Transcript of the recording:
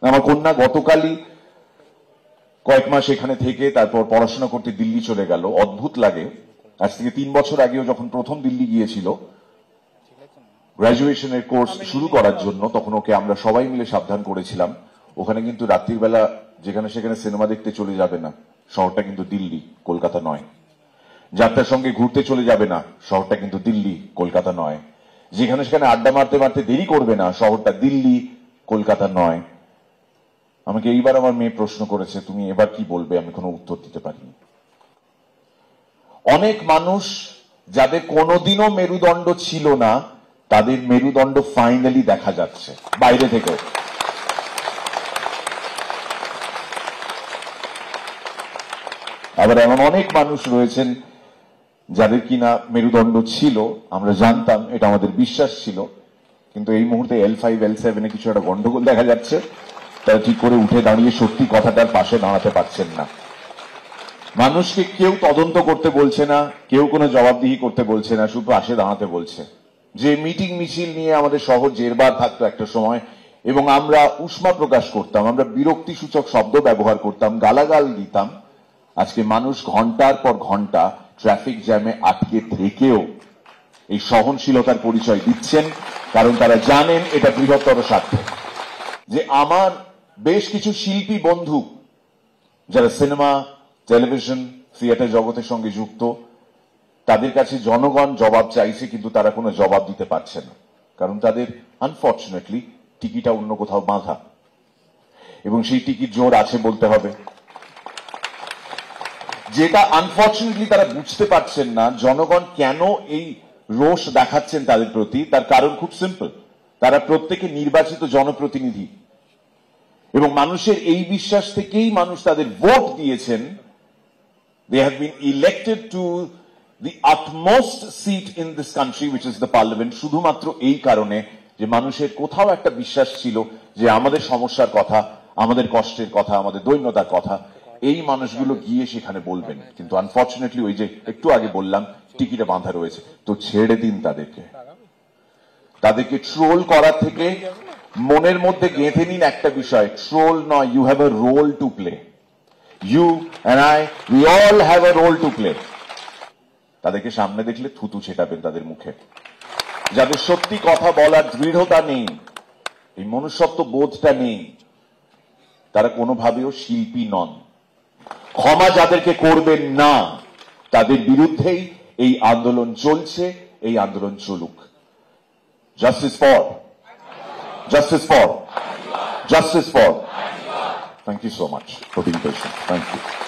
আমার কন্যা গতকালই কয়েক মাস এখানে থেকে তারপর পড়াশোনা করতে দিল্লি চলে গেল। অদ্ভুত লাগে, আজ থেকে 3 বছর আগেও যখন প্রথম দিল্লি গিয়েছিল গ্র্যাজুয়েশনের কোর্স শুরু করার জন্য, তখন ওকে আমরা সবাই মিলে সাবধান করেছিলাম ওখানে কিন্তু রাত্রির বেলা যেখানে সেখানে সিনেমা দেখতে চলে যাবে না, শহরটা কিন্তু দিল্লি, কলকাতা নয়। যাত্রার সঙ্গে ঘুরতে চলে যাবে না, শহরটা কিন্তু দিল্লি, কলকাতা নয়। যেখানে সেখানে আড্ডা মারতে মারতে দেরি করবে না, শহরটা দিল্লি, কলকাতা নয়। আমাকে এইবার আমার মেয়ে প্রশ্ন করেছে, তুমি এবার কি বলবে? আমি কোনো উত্তর দিতে পারিনি। অনেক মানুষ যাদের কোনোদিনও মেরুদণ্ড ছিল না, তাদের মেরুদণ্ড ফাইনালি দেখা যাচ্ছে বাইরে থেকে। আবার এমন অনেক মানুষ রয়েছেন যাদের কিনা মেরুদণ্ড ছিল, আমরা জানতাম, এটা আমাদের বিশ্বাস ছিল, কিন্তু এই মুহূর্তে L5 L7 এ কিছু একটা গন্ডগোল দেখা যাচ্ছে, তারা ঠিক করে উঠে দাঁড়িয়ে সত্যি কথাটার পাশে দাঁড়াতে পারছেন না। মানুষকে কেউ তদন্ত করতে বলছে না, কেউ কোনো জবাবদিহি করতে বলছে না, শুধু পাশে দাঁড়াতে বলছে। যে মিটিং মিছিল নিয়ে আমাদের শহর জেরবার থাকতো একটা সময়, এবং আমরা উষ্মা প্রকাশ করতাম, আমরা বিরক্তিসূচক শব্দ ব্যবহার করতাম, গালাগাল দিতাম, আজকে মানুষ ঘন্টার পর ঘন্টা ট্রাফিক জ্যামে আটকে থেকেও এই সহনশীলতার পরিচয় দিচ্ছেন, কারণ তারা জানেন এটা বৃহত্তর স্বার্থে। যে আমার বেশ কিছু শিল্পী বন্ধু যারা সিনেমা, টেলিভিশন, থিয়েটার জগতের সঙ্গে যুক্ত, তাদের কাছে জনগণ জবাব চাইছে, কিন্তু তারা কোনো জবাব দিতে পারছে না, কারণ তাদের আনফর্চুনেটলি টিকিটটা অন্য কোথাও বাঁধা, এবং সেই টিকিট জোর আছে বলতে হবে। যেটা আনফর্চুনেটলি তারা বুঝতে পারছেন না, জনগণ কেন এই রোষ দেখাচ্ছেন তাদের প্রতি, তার কারণ খুব সিম্পল, তারা প্রত্যেকে নির্বাচিত জনপ্রতিনিধি, এবং মানুষের এই বিশ্বাস থেকেই মানুষ তাদের ভোট দিয়েছেন। They have been elected to the utmost seat in this country, which is the parliament, শুধুমাত্র এই কারণে যে মানুষের কোথাও একটা বিশ্বাস ছিল যে আমাদের সমস্যার কথা, আমাদের কষ্টের কথা, আমাদের দৈন্যতার কথা এই মানুষগুলো গিয়ে সেখানে বলবেন। কিন্তু আনফর্চুনেটলি ওই যে একটু আগে বললাম টিকিটে বাঁধা রয়েছে, তো ছেড়ে দিন তাদেরকে। তাদেরকে ট্রোল করার থেকে মনের মধ্যে গেঁথে নিন একটা বিষয়, ট্রোল নয়, you have a role to play. You and I, we all have a role to play. তাদেরকে সামনে দেখলে থুতু ছেটাবেন তাদের মুখে। যাদের সত্যি কথা বলার দৃঢ়তা নেই, এই মনুষ্যত্ব বোধটা নেই, তারা কোনোভাবেও শিল্পী নন। ক্ষমা যাদেরকে করবেন না, তাদের বিরুদ্ধেই এই আন্দোলন চলছে, এই আন্দোলন চলুক। Justice for, justice for, justice for. Thank you so much for being patient. Thank you.